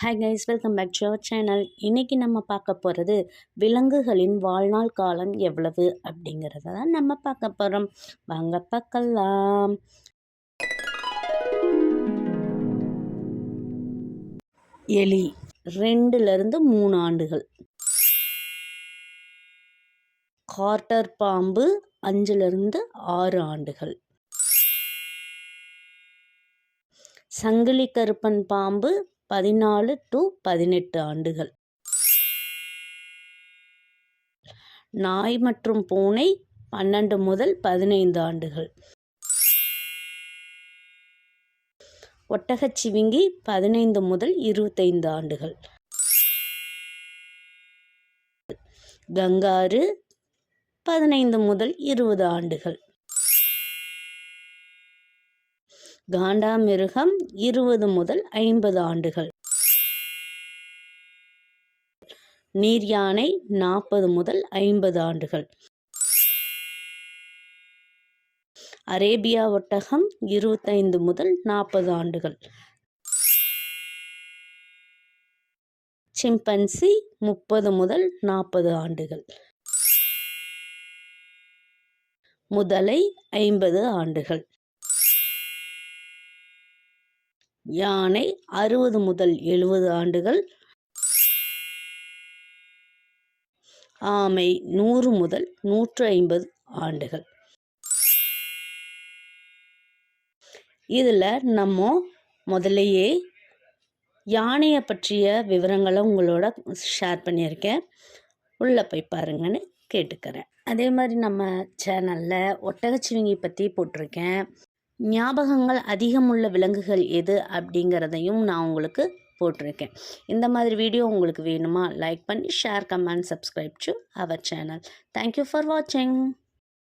Hi guys, welcome back to our channel. இன்றைக்கி நம்ம பார்க்க போகிறது விலங்குகளின் வாழ்நாள் காலம் எவ்வளவு அப்படிங்கிறத தான் நம்ம பார்க்க போகிறோம். வாங்க பார்க்கலாம். எலி 2லிருந்து 3 ஆண்டுகள். கார்ட்டர் பாம்பு 5லிருந்து 6 ஆண்டுகள். சங்கிலி கருப்பன் பாம்பு 14 to 18 ஆண்டுகள். நாய் மற்றும் பூனை 12 முதல் 15 ஆண்டுகள். ஒட்டகச்சிவிங்கி 15 முதல் 25 ஆண்டுகள். கங்காரு 15 முதல் 20 ஆண்டுகள். காண்டாமிருகம் 20 முதல் 50 ஆண்டுகள். நீர் யானை 40 முதல் 50 ஆண்டுகள். அரேபியா ஒட்டகம் 25 முதல் 40 ஆண்டுகள். சிம்பன்சி 30 முதல் 40 ஆண்டுகள். முதலை 50 ஆண்டுகள். யானை 60 முதல் 70 ஆண்டுகள். ஆமை 100 முதல் 150 ஆண்டுகள். இதில் நம்ம முதலையே யானையை பற்றிய விவரங்களை உங்களோட ஷேர் பண்ணியிருக்கேன். உள்ளே போய் பாருங்கன்னு கேட்டுக்கிறேன். அதே மாதிரி நம்ம சேனலில் ஒட்டகச்சிவிங்கி பற்றி போட்டிருக்கேன். ஞாபகங்கள் அதிகமுள்ள விலங்குகள் எது அப்படிங்கிறதையும் நான் உங்களுக்கு போட்டிருக்கேன். இந்த மாதிரி வீடியோ உங்களுக்கு வேணுமா? லைக் பண்ணி share, comment, subscribe to our channel. Thank you for வாட்சிங்.